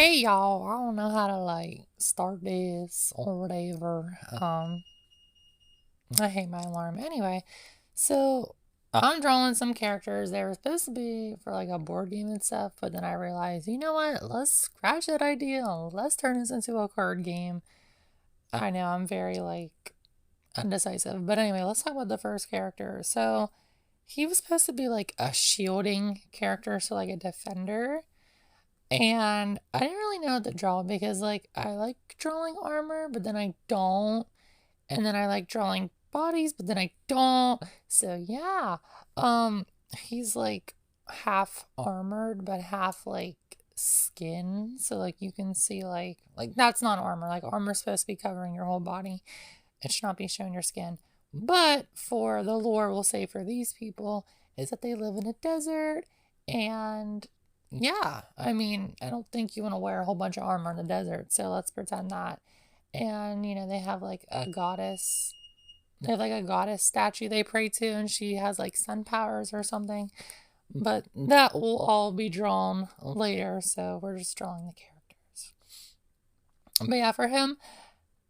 Hey y'all, I don't know how to like start this or whatever. I hate my alarm. Anyway, so I'm drawing some characters. They were supposed to be for like a board game and stuff, but then I realized, you know what? Let's scratch that idea. Let's turn this into a card game. I know I'm very like undecisive, but anyway, let's talk about the first character. So he was supposed to be like a shielding character, so like a defender. And I didn't really know what to draw because like I like drawing armor, but then I don't. And then I like drawing bodies, but then I don't. So yeah. Um he's like half armored but half like skin. So like you can see like that's not armor. Like armor's supposed to be covering your whole body. It should not be showing your skin. But for the lore, we'll say for these people, is that they live in a desert. And yeah, I mean, I don't think you want to wear a whole bunch of armor in the desert. So let's pretend that. And, they have like a goddess. They have like a goddess statue they pray to, and she has like sun powers or something. But that will all be drawn later. So we're just drawing the characters. But yeah, for him,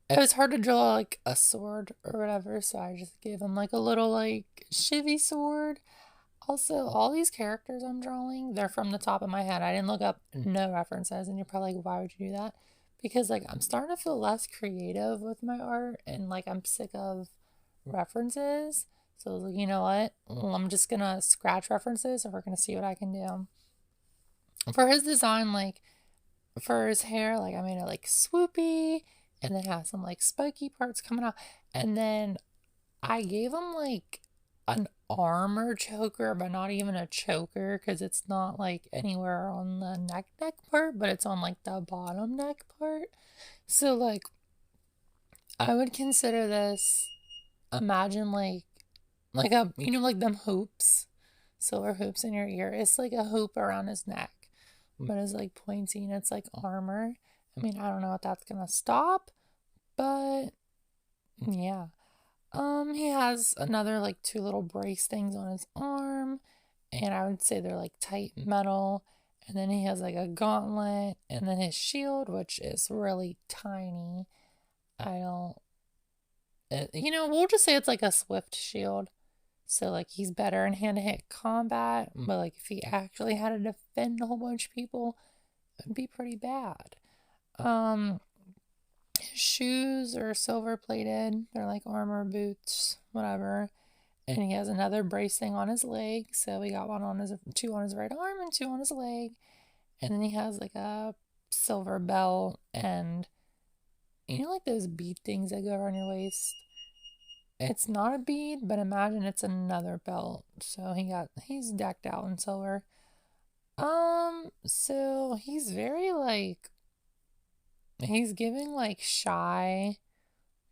it was hard to draw like a sword or whatever, so I just gave him like a little like shivy sword. Also, all these characters I'm drawing, they're from the top of my head. I didn't look up no references, and you're probably like, why would you do that? Because like I'm starting to feel less creative with my art, and like I'm sick of references. So I was like, you know what? Well, I'm just gonna scratch references, and we're gonna see what I can do. For his design, like for his hair, like I made it like swoopy and then have some like spiky parts coming out. And then I gave him like an armor choker, but not even a choker because it's not like anywhere on the neck part, but it's on like the bottom neck part. So like I would consider this, imagine like a like them hoops, silver hoops in your ear. It's like a hoop around his neck, but it's like pointy and it's like armor. I mean, I don't know if that's gonna stop, but yeah. He has another like two little brace things on his arm, and I would say they're like tight metal. And then he has like a gauntlet, and then his shield, which is really tiny. I don't, we'll just say it's like a swift shield. So like he's better in hand-to-hand combat, but like if he actually had to defend a whole bunch of people, it'd be pretty bad. Um, his shoes are silver plated. They're like armor boots, whatever. And he has another bracing on his leg. So we got two on his right arm and two on his leg. And then he has like a silver belt and like those bead things that go around your waist. It's not a bead, but imagine it's another belt. So he's decked out in silver. So he's very like he's giving like shy,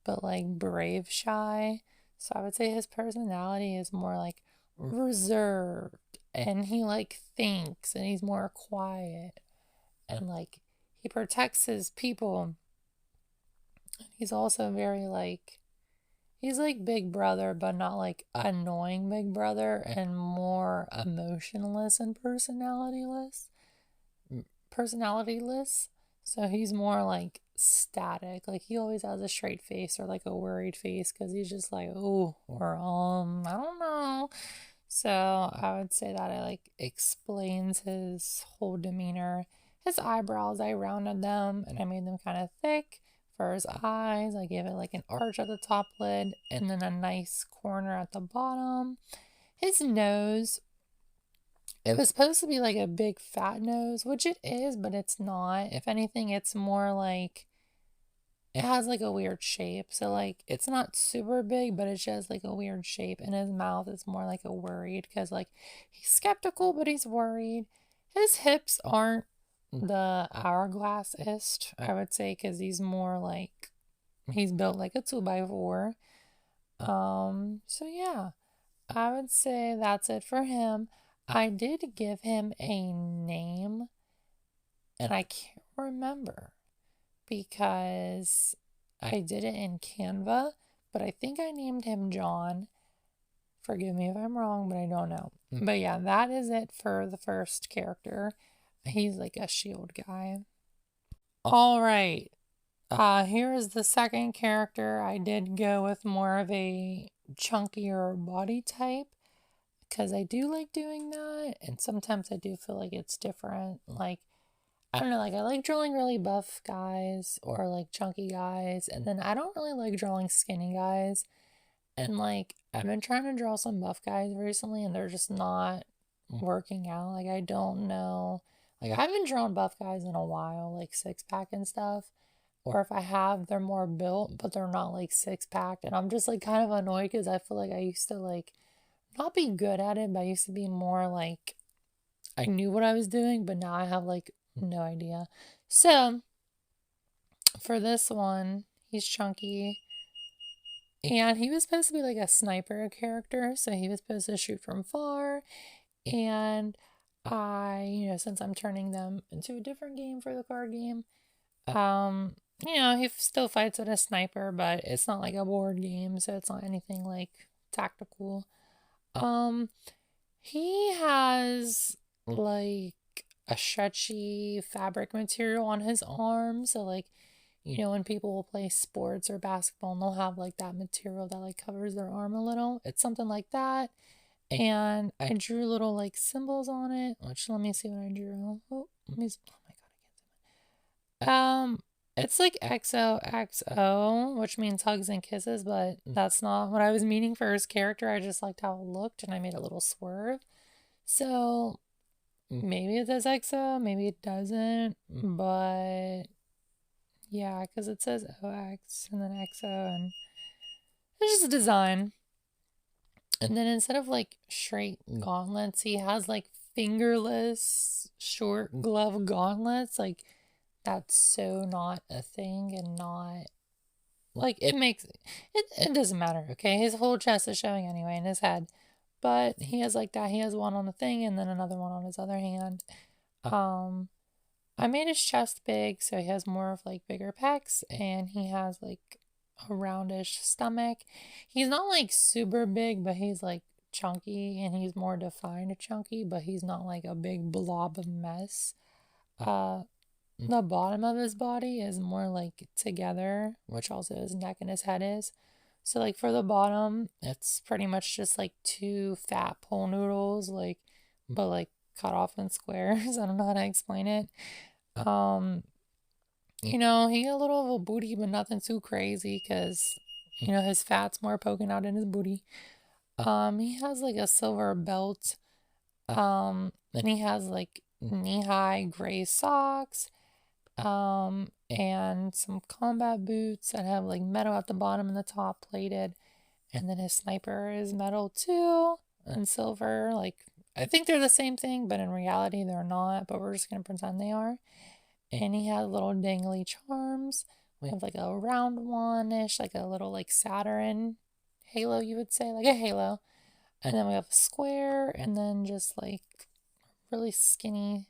but like brave shy. So I would say his personality is more like reserved, and he like thinks, and he's more quiet, and like he protects his people. He's also very like he's like Big Brother, but not like annoying Big Brother, and more emotionless and personalityless. So he's more like static. Like he always has a straight face or like a worried face because he's just like, oh, or I don't know. So I would say that I like explains his whole demeanor. His eyebrows, I rounded them and I made them kind of thick. For his eyes, I gave it like an arch at the top lid and then a nice corner at the bottom. His nose, it was supposed to be like a big fat nose, which it is, but it's not. If anything, it's more like it has like a weird shape. So like it's not super big, but it's just like a weird shape. And his mouth is more like a worried because like he's skeptical, but he's worried. His hips aren't the hourglassist, I would say, because he's more like he's built like a 2x4. So yeah. I would say that's it for him. I did give him a name and I can't remember because I did it in Canva, but I think I named him John. Forgive me if I'm wrong, but I don't know. But yeah, that is it for the first character. He's like a shield guy. All right. Here is the second character. I did go with more of a chunkier body type because I do like doing that, and sometimes I do feel like it's different. Like, I don't know, like I like drawing really buff guys or like chunky guys, and then I don't really like drawing skinny guys. And like, I've been trying to draw some buff guys recently, and they're just not working out. Like, I don't know. Like, I haven't drawn buff guys in a while, like six pack and stuff. Or if I have, they're more built, but they're not like six packed. And I'm just like kind of annoyed because I feel like I used to like not be good at it, but I used to be more like I knew what I was doing, but now I have like no idea. So for this one, he's chunky. And he was supposed to be like a sniper character, so he was supposed to shoot from far. And since I'm turning them into a different game for the card game, he still fights with a sniper, but it's not like a board game, so it's not anything like tactical. Um, he has like a stretchy fabric material on his arm, so like when people will play sports or basketball and they'll have like that material that like covers their arm a little. It's something like that. And I drew little like symbols on it, which let me see what I drew. Oh my god, I can't see mine. It's like XOXO, which means hugs and kisses, but that's not what I was meaning for his character. I just liked how it looked and I made a little swerve. So maybe it says XO, maybe it doesn't, but yeah, because it says OX and then XO, and it's just a design. And then instead of like straight gauntlets, he has like fingerless short glove gauntlets. Like, that's so not a thing, and not like it doesn't matter, okay? His whole chest is showing anyway in his head. But he has like that. He has one on the thing and then another one on his other hand. I made his chest big, so he has more of like bigger pecs, and he has like a roundish stomach. He's not like super big, but he's like chunky, and he's more defined chunky, but he's not like a big blob of mess. Uh, the bottom of his body is more like together, which also his neck and his head is. So like for the bottom, it's pretty much just like two fat pole noodles, like but like cut off in squares. I don't know how to explain it. Um, he got a little of a booty, but nothing too crazy because, his fat's more poking out in his booty. He has like a silver belt. And he has like knee-high gray socks. And some combat boots that have like metal at the bottom and the top plated. And then his sniper is metal too and silver. Like, I think they're the same thing, but in reality they're not, but we're just gonna pretend they are. And he has little dangly charms. We have like a round one-ish, like a little like Saturn halo, you would say, like a halo. And then we have a square, and then just like really skinny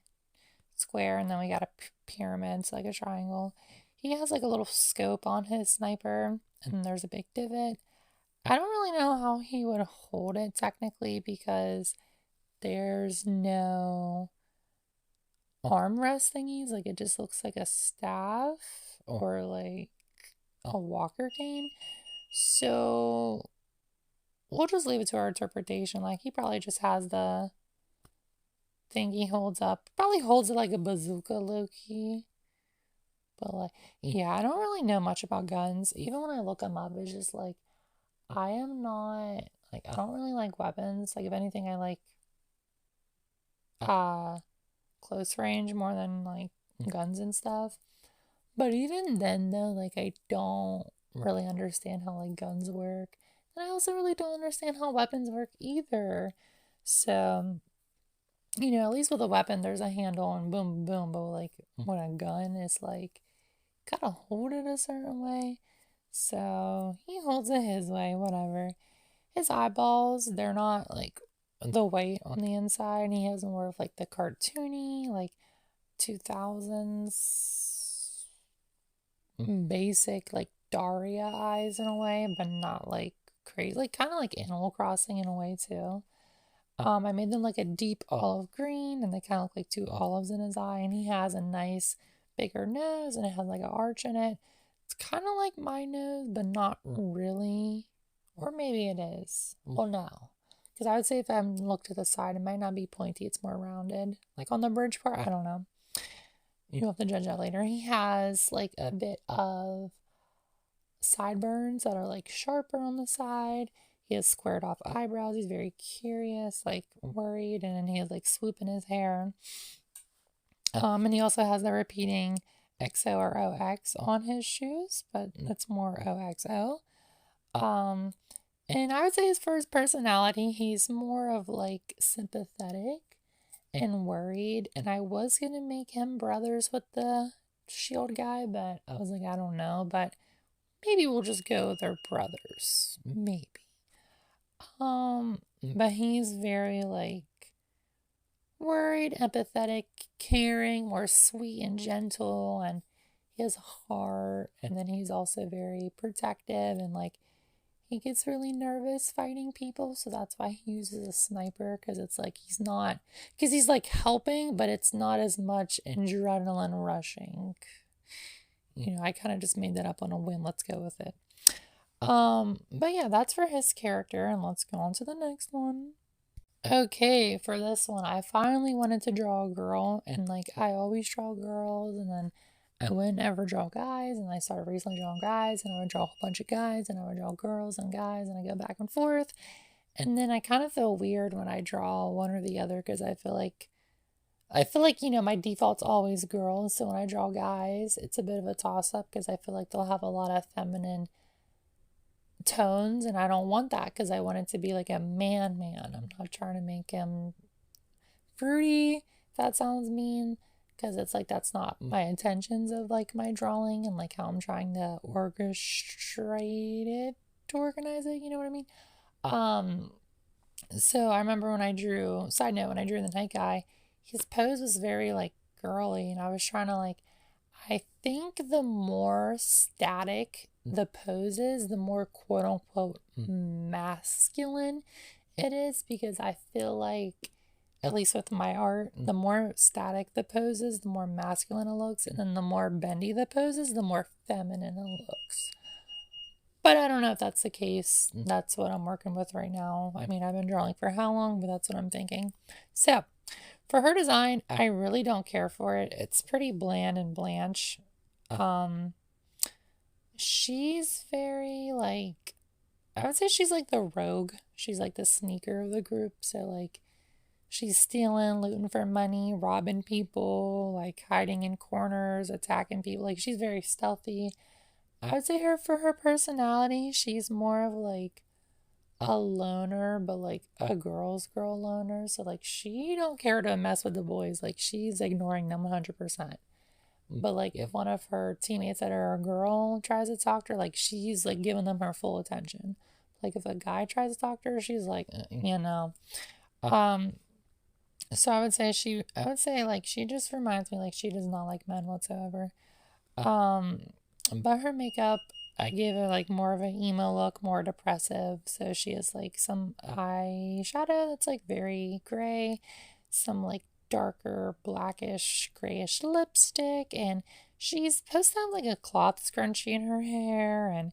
square, and then we got a pyramid, so like a triangle. He has like a little scope on his sniper, and there's a big divot. I don't really know how he would hold it technically because there's no armrest thingies. Like, it just looks like a staff or like a walker cane. So we'll just leave it to our interpretation. Like, he probably just has the thing he holds up. Probably holds it like a bazooka, low-key. But like, yeah, I don't really know much about guns. Even when I look them up, it's just like, I am not, like, I don't really like weapons. Like, if anything, I like close range more than like guns and stuff. But even then, though, like, I don't really understand how like guns work, and I also really don't understand how weapons work either. So, at least with a weapon, there's a handle and boom, boom. But like with a gun, it's like gotta hold it a certain way. So he holds it his way, whatever. His eyeballs, they're not like the white on the inside, and he has more of like the cartoony, like 2000s basic, like Daria eyes in a way, but not like crazy, like kind of like Animal Crossing in a way too. I made them like a deep olive green, and they kind of look like two olives in his eye, and he has a nice bigger nose and it has like an arch in it. It's kind of like my nose, but not really. Or maybe it is. Well, no. Because I would say if I look to the side, it might not be pointy. It's more rounded. Like on the bridge part, I don't know. You'll have to judge that later. He has like a bit of sideburns that are like sharper on the side. He has squared off eyebrows. He's very curious, like worried, and then he has like swoop in his hair. And he also has the repeating XO or OX on his shoes, but it's more OXO. And I would say as for his personality, he's more of like sympathetic and worried. And I was gonna make him brothers with the shield guy, but I was like, I don't know, but maybe we'll just go with our brothers. Maybe. But he's very like worried, empathetic, caring, more sweet and gentle, and he has a heart. And then he's also very protective and like he gets really nervous fighting people, so that's why he uses a sniper, because it's like he's like helping, but it's not as much adrenaline rushing. You know, I kind of just made that up on a whim. Let's go with it. But yeah, that's for his character, and let's go on to the next one. Okay, for this one, I finally wanted to draw a girl, and like I always draw girls, and then I wouldn't ever draw guys, and I started recently drawing guys, and I would draw a whole bunch of guys, and I would draw girls and guys, and I go back and forth. And then I kind of feel weird when I draw one or the other because I feel like you know, my default's always girls, so when I draw guys, it's a bit of a toss up because I feel like they'll have a lot of feminine tones, and I don't want that because I want it to be like a man. I'm not trying to make him fruity, if that sounds mean, because it's like that's not my intentions of like my drawing and like how I'm trying to orchestrate it to organize it, you know what I mean? So I remember when I drew, side note, when I drew the night guy, his pose was very like girly, and I was trying to like, I think the more static the pose is, the more quote unquote masculine it is, because I feel like, at least with my art, the more static the pose is, the more masculine it looks, and then the more bendy the pose is, the more feminine it looks. But I don't know if that's the case. That's what I'm working with right now. I mean, I've been drawing for how long, but that's what I'm thinking. So, for her design, I really don't care for it. It's pretty bland and blanche. She's very like, I would say she's like the rogue. She's like the sneaker of the group. So like she's stealing, looting for money, robbing people, like hiding in corners, attacking people. Like she's very stealthy. I would say her for her personality, she's more of like a loner, but like a girl's girl loner. So like she don't care to mess with the boys. Like she's ignoring them 100%. But like if one of her teammates that are a girl tries to talk to her, like she's like giving them her full attention. Like if a guy tries to talk to her, she's like, you know. So I would say like she just reminds me like she does not like men whatsoever. But her makeup, I gave her like more of an emo look, more depressive. So she has like some eyeshadow that's like very gray, some like darker blackish grayish lipstick, and she's supposed to have like a cloth scrunchie in her hair, and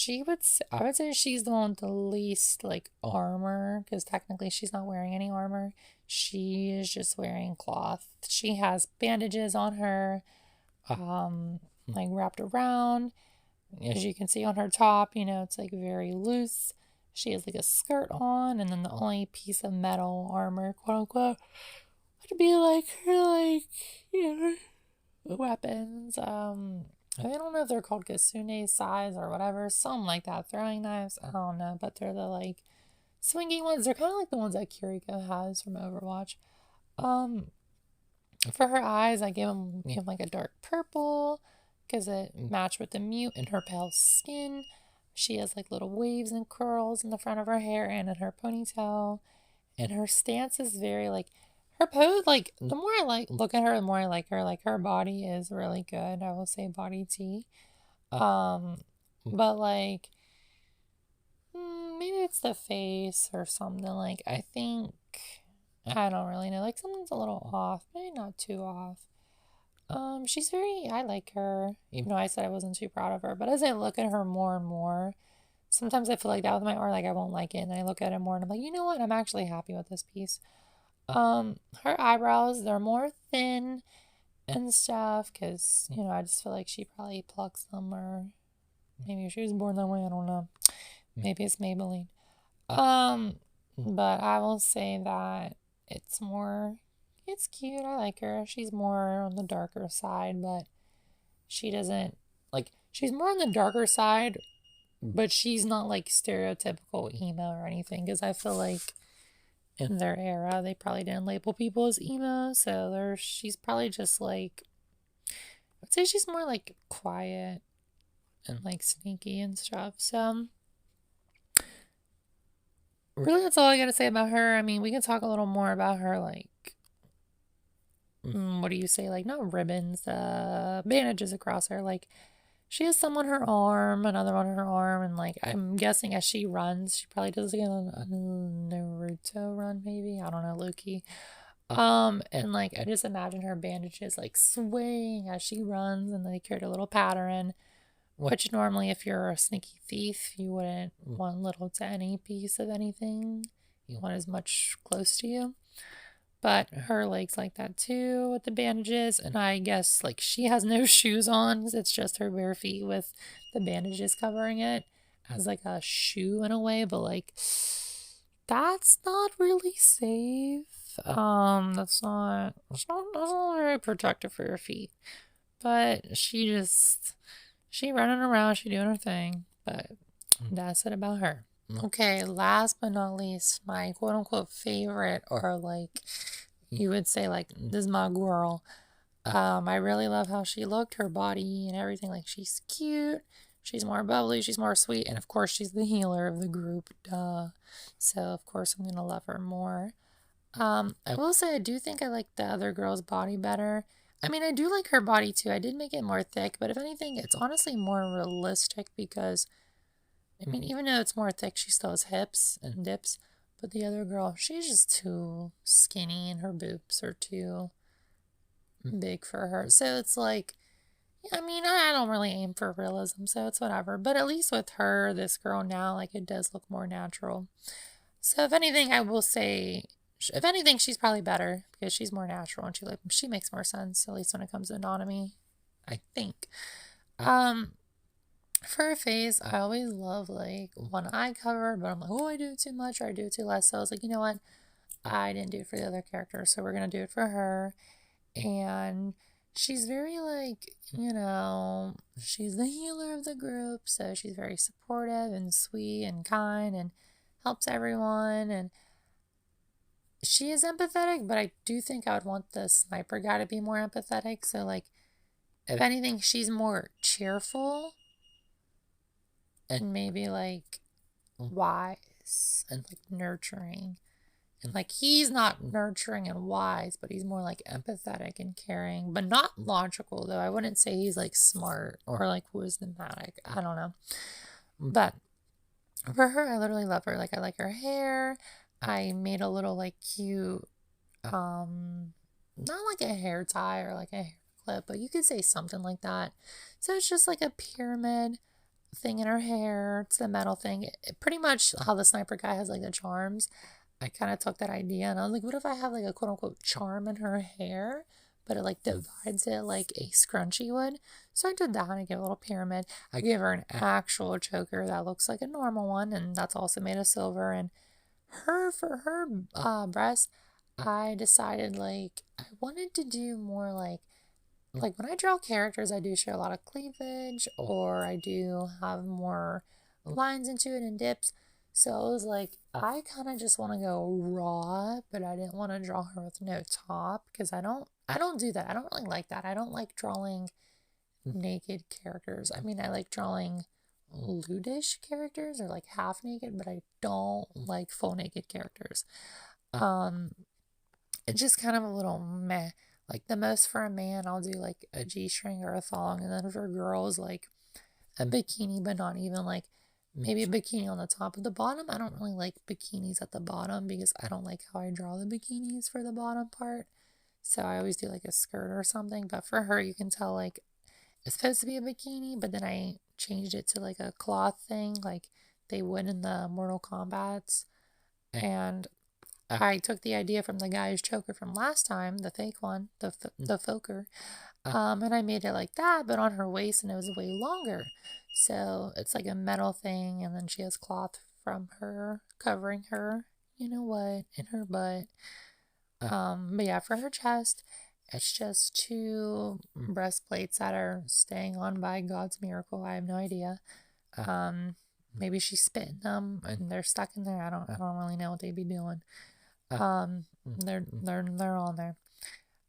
I would say she's the one with the least like armor, because technically she's not wearing any armor. She is just wearing cloth. She has bandages on her, like wrapped around. As you can see on her top, you know, it's like very loose. She has like a skirt on, and then the only piece of metal armor, quote unquote, would be like her, like, you know, weapons. I don't know if they're called Kasune size or whatever, something like that. Throwing knives, I don't know, but they're the like swingy ones. They're kind of like the ones that Kiriko has from Overwatch. For her eyes, I gave them like a dark purple because it matched with the mute and her pale skin. She has like little waves and curls in the front of her hair and in her ponytail. And her stance is very like, her pose, like the more I like look at her, the more I like her. Like her body is really good. I will say body T. But like maybe it's the face or something. Like I think I don't really know. Like something's a little off. Maybe not too off. I like her, even though I said I wasn't too proud of her. But as I look at her more and more, sometimes I feel like that with my art, like I won't like it. And I look at it more and I'm like, you know what? I'm actually happy with this piece. Her eyebrows, they're more thin and stuff because, I just feel like she probably plucks them, or maybe she was born that way. I don't know. Maybe it's Maybelline. But I will say that it's cute. I like her. She's more on the darker side, but she doesn't, she's more on the darker side, but she's not like stereotypical emo or anything, because I feel like in their era, they probably didn't label people as emo, so she's probably just like, I'd say she's more like quiet and like sneaky and stuff. So really, that's all I gotta say about her. I mean, we can talk a little more about her, like, what do you say? Like, not ribbons, bandages across her. Like, she has some on her arm, another on her arm, and like, I'm guessing as she runs, she probably does like a Naruto run, maybe. I don't know, Loki. And like, I just imagine her bandages like swaying as she runs, and they create a little pattern. Which normally, if you're a sneaky thief, you wouldn't want little to any piece of anything. You want as much close to you. But her legs like that too with the bandages. And I guess like she has no shoes on. It's just her bare feet with the bandages covering it as like a shoe in a way. But like, that's not really safe. That's not very protective for your feet. But she running around, she doing her thing. But that's it about her. Okay, last but not least, my quote unquote favorite, or like you would say, like, this is my girl. I really love how she looked, her body and everything. Like, she's cute, she's more bubbly, she's more sweet, and of course, she's the healer of the group. Duh. So, of course, I'm gonna love her more. I will say I do think I like the other girl's body better. I mean, I do like her body too. I did make it more thick, but if anything, it's honestly more realistic because, I mean, even though it's more thick, she still has hips and dips. But the other girl, she's just too skinny and her boobs are too big for her. So it's like, I mean, I don't really aim for realism, so it's whatever. But at least with her, this girl now, like, it does look more natural. So if anything, I will say, if anything, she's probably better because she's more natural and she makes more sense, at least when it comes to anatomy, I think. For her face, I always love like one eye cover, but I'm like, oh, I do it too much or I do it too less. So I was like, you know what? I didn't do it for the other character, so we're gonna do it for her. And she's very like, she's the healer of the group, so she's very supportive and sweet and kind and helps everyone. And she is empathetic, but I do think I would want the sniper guy to be more empathetic. So like, if anything, she's more cheerful and maybe like wise and like nurturing. And like, he's not nurturing and wise, but he's more like empathetic and caring, but not logical though. I wouldn't say he's like smart or like wisdomatic. I don't know. But for her, I literally love her. Like, I like her hair. I made a little like cute, not like a hair tie or like a hair clip, but you could say something like that. So it's just like a pyramid thing in her hair. It's a metal thing. Pretty much how the sniper guy has like the charms. I kind of took that idea and I was like, what if I have like a quote unquote charm in her hair, but it like divides it like a scrunchie would? So I did that and I gave a little pyramid. I gave her an actual choker that looks like a normal one, and that's also made of silver. And for her breast, I decided like I wanted to do more like when I draw characters, I do show a lot of cleavage, or I do have more lines into it and dips. So I was like, I kind of just want to go raw, but I didn't want to draw her with no top because I don't do that. I don't really like that. I don't like drawing naked characters. I mean, I like drawing lewdish characters or like half naked, but I don't like full naked characters. It's just kind of a little meh. Like, the most for a man, I'll do like a G-string or a thong, and then for girls, like a bikini, but not even like maybe a bikini on the top of the bottom. I don't really like bikinis at the bottom because I don't like how I draw the bikinis for the bottom part. So I always do like a skirt or something. But for her, you can tell like it's supposed to be a bikini, but then I changed it to like a cloth thing, like they would in the Mortal Kombats. And I took the idea from the guy's choker from last time, the fake one, the Foker, and I made it like that, but on her waist, and it was way longer. So it's like a metal thing, and then she has cloth from her covering her, you know what, in her butt. But yeah, for her chest, it's just two breastplates that are staying on by God's miracle. I have no idea. Maybe she spit in them and they're stuck in there. I don't really know what they'd be doing. They're on there.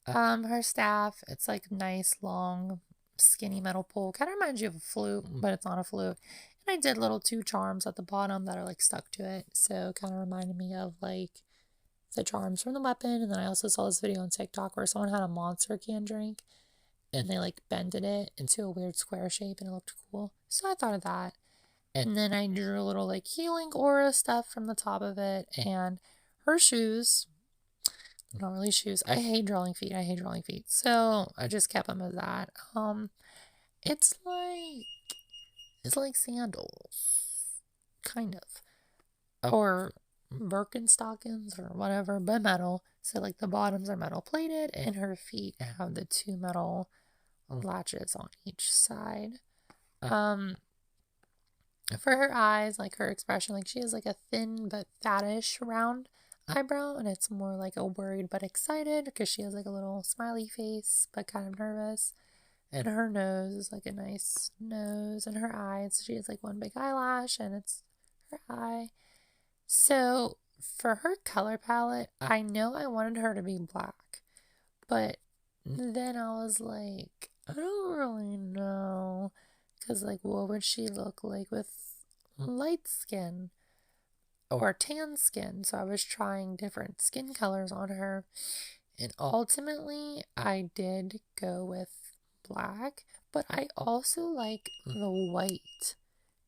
Her staff, it's like nice, long, skinny metal pole. Kind of reminds you of a flute, but it's not a flute. And I did little two charms at the bottom that are like stuck to it. So kind of reminded me of like the charms from the weapon. And then I also saw this video on TikTok where someone had a monster can drink and they like bended it into a weird square shape and it looked cool. So I thought of that. And then I drew a little like healing aura stuff from the top of it. And her shoes, not really shoes. I hate drawing feet. So I just kept them as that. It's like sandals, kind of, or Birkenstockings or whatever, but metal. So like the bottoms are metal plated, and her feet have the two metal latches on each side. For her eyes, like her expression, like she has like a thin but fattish round eyebrow, and it's more like a worried but excited because she has like a little smiley face but kind of nervous. And her nose is like a nice nose, and her eyes, she has like one big eyelash and it's her eye. So for her color palette, I know I wanted her to be black, but then I was like, I don't really know, because like what would she look like with light skin or tan skin? So I was trying different skin colors on her, and ultimately I did go with black, but I also like the white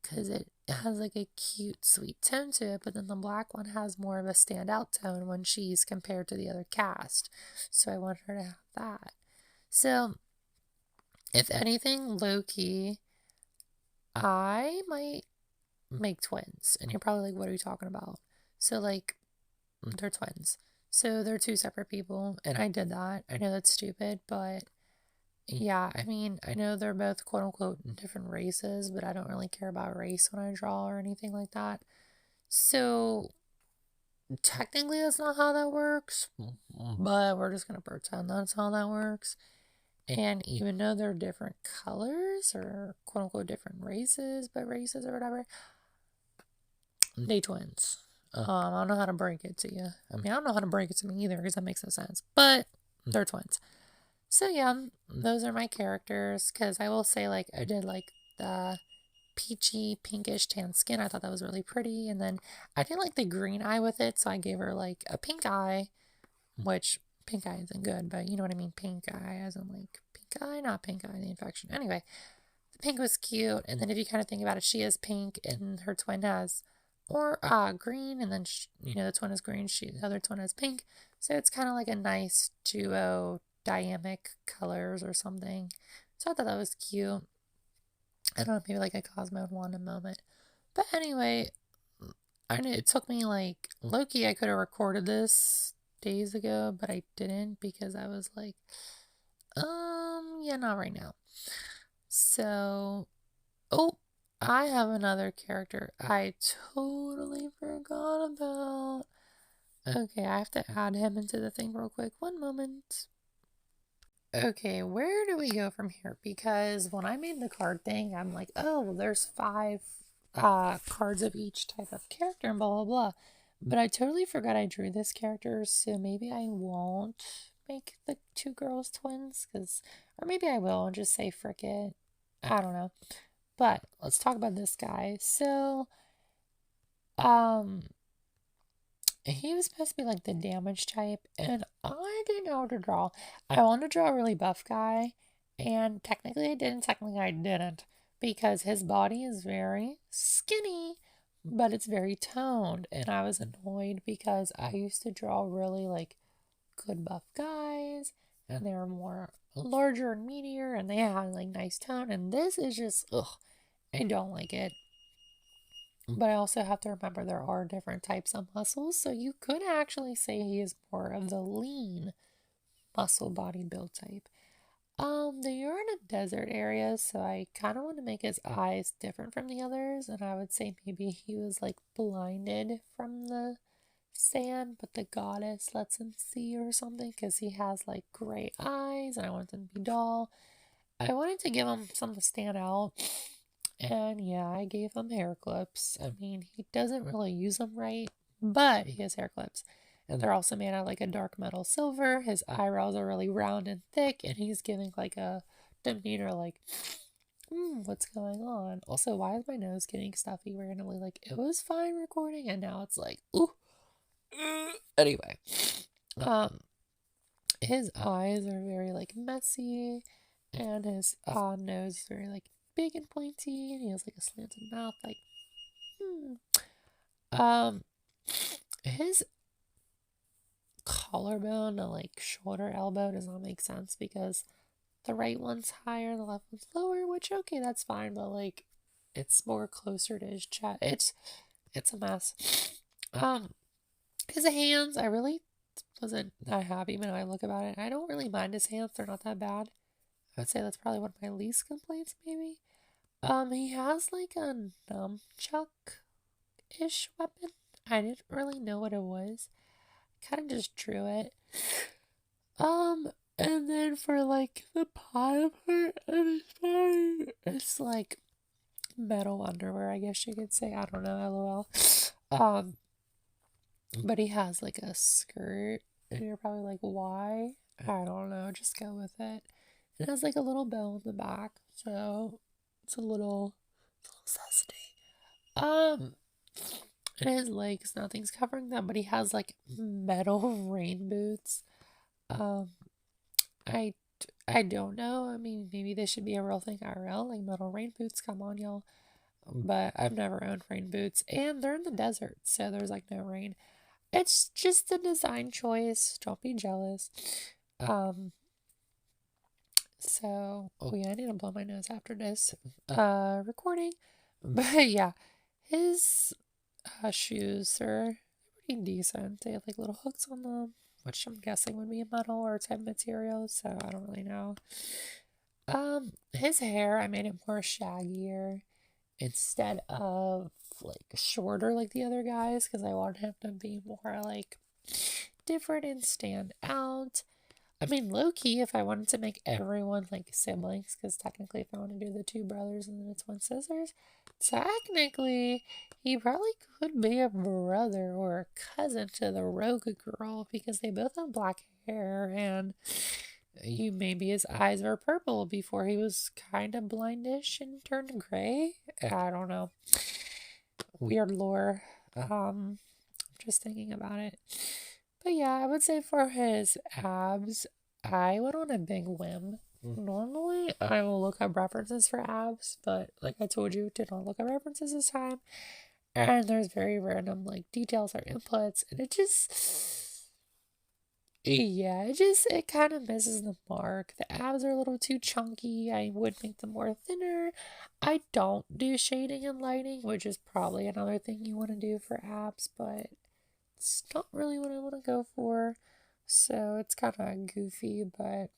because it has like a cute sweet tone to it, but then the black one has more of a standout tone when she's compared to the other cast, so I want her to have that. So if anything, low-key, I might make twins. And you're probably like, what are you talking about? So like, they're twins, so they're two separate people, and I did that. I know that's stupid, but yeah, I mean, I know they're both quote unquote different races, but I don't really care about race when I draw or anything like that. So technically that's not how that works, but we're just gonna pretend that's how that works. And even though they're different colors or quote unquote different races, but races or whatever, they twins. I don't know how to break it to you. I mean, I don't know how to break it to me either because that makes no sense, but they're twins. So yeah, those are my characters, because I will say, like, I did like the peachy pinkish tan skin. I thought that was really pretty, and then I didn't like the green eye with it, so I gave her like a pink eye, which pink eye isn't good, but you know what I mean, pink eye as in like pink eye, not pink eye, the infection. Anyway, the pink was cute, and then if you kind of think about it, she is pink and her twin has or green, and then the twin is green, the other twin is pink, so it's kind of like a nice duo dynamic colors or something. So I thought that was cute. I don't know, maybe like a Cosmo Wanda moment. But anyway, I know it took me like Loki. I could have recorded this days ago, but I didn't because I was like, yeah, not right now. So, oh, I have another character I totally forgot about. Okay, I have to add him into the thing real quick. One moment. Okay, where do we go from here? Because when I made the card thing, I'm like, oh, well, there's 5 cards of each type of character and blah, blah, blah. But I totally forgot I drew this character, so maybe I won't make the 2 girls twins, or maybe I will and just say frick it. I don't know. But let's talk about this guy. So, he was supposed to be like the damage type, and I didn't know how to draw. I wanted to draw a really buff guy, and technically I did, and technically I didn't, because his body is very skinny, but it's very toned, and I was annoyed because I used to draw really like good buff guys, and they were more larger and meatier, and they had like nice tone. And this is just, ugh, I don't like it. But I also have to remember there are different types of muscles, so you could actually say he is more of the lean muscle body build type. You're in a desert area, so I kind of want to make his eyes different from the others, and I would say maybe he was like blinded from the sand, but the goddess lets him see or something because he has like gray eyes, and I want them to be dull. I wanted to give him something to stand out, and yeah, I gave him hair clips. I mean, he doesn't really use them right, but he has hair clips. And they're also made out of like a dark metal silver. His eyebrows are really round and thick, and he's giving like a demeanor like, what's going on? Also, why is my nose getting stuffy randomly? Like, it was fine recording, and now it's like, ooh. Anyway, his eyes are very like messy, and his nose is very like big and pointy, and he has like a slanted mouth. Like, his collarbone to like shoulder elbow does not make sense because the right one's higher, the left one's lower, which okay, that's fine, but like it's more closer to his chest. It's a mess. His hands, I really wasn't that happy when I look about it. I don't really mind his hands, they're not that bad. I would say that's probably one of my least complaints, maybe. He has like a nunchuck-ish weapon. I didn't really know what it was. Kind of just drew it. And then for like the bottom part of his body, it's like metal underwear, I guess you could say. I don't know, lol. But he has like a skirt, and you're probably like, why? I don't know, just go with it. It has like a little bow in the back, so it's a little necessity. And his legs, nothing's covering them, but he has like metal rain boots. I don't know. I mean, maybe this should be a real thing IRL, like metal rain boots. Come on, y'all. But I've never owned rain boots, and they're in the desert, so there's like no rain. It's just a design choice. Don't be jealous. So, oh yeah, I need to blow my nose after this recording. But yeah, his shoes are pretty decent. They have like little hooks on them, which I'm guessing would be a metal or type of material, so I don't really know. His hair, I made it more shaggier instead of like shorter like the other guys because I want him to be more like different and stand out. I mean, low key, if I wanted to make everyone like siblings, because technically, if I want to do the two brothers and then the twin sisters, technically, he probably could be a brother or a cousin to the rogue girl because they both have black hair and maybe his eyes were purple before he was kind of blindish and turned gray. I don't know. Weird lore. Just thinking about it. But yeah, I would say for his abs, I went on a big whim. Normally, I will look up references for abs, but like I told you, did not look up references this time. And there's very random like details or inputs, and it just, yeah, it kind of misses the mark. The abs are a little too chunky. I would make them more thinner. I don't do shading and lighting, which is probably another thing you want to do for abs, but it's not really what I want to go for. So it's kind of goofy, but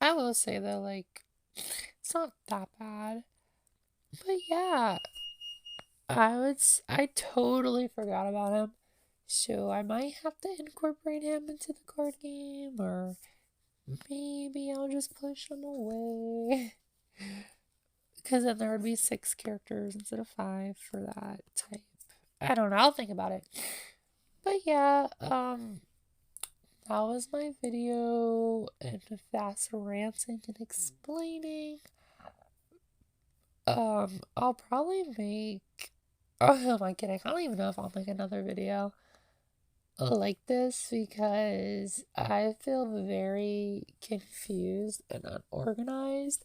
I will say though, like, it's not that bad. But yeah, I totally forgot about him. So I might have to incorporate him into the card game, or maybe I'll just push him away. Because then there would be 6 characters instead of 5 for that type. I don't know, I'll think about it. But yeah, that was my video and fast ranting and explaining. I'll probably make, oh my god, I don't even know if I'll make another video like this because I feel very confused and unorganized.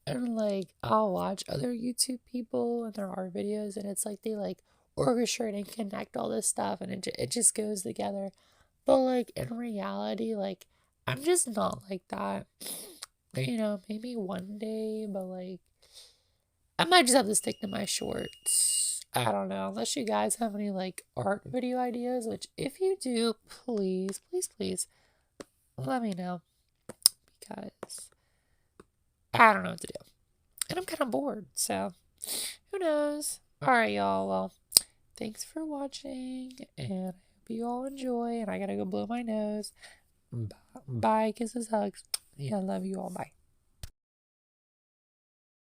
And like, I'll watch other YouTube people and there are videos, and it's like they like orchestrate and connect all this stuff, and it just goes together. But like in reality, like I'm just not like that. You know, maybe one day, but like I might just have to stick to my shorts. I don't know, unless you guys have any like art video ideas, which if you do, please, please, please let me know because I don't know what to do. And I'm kind of bored, so who knows? Alright, y'all. Well, thanks for watching, and I hope you all enjoy. And I gotta go blow my nose. Bye. Kisses, hugs. Yeah, I love you all. Bye.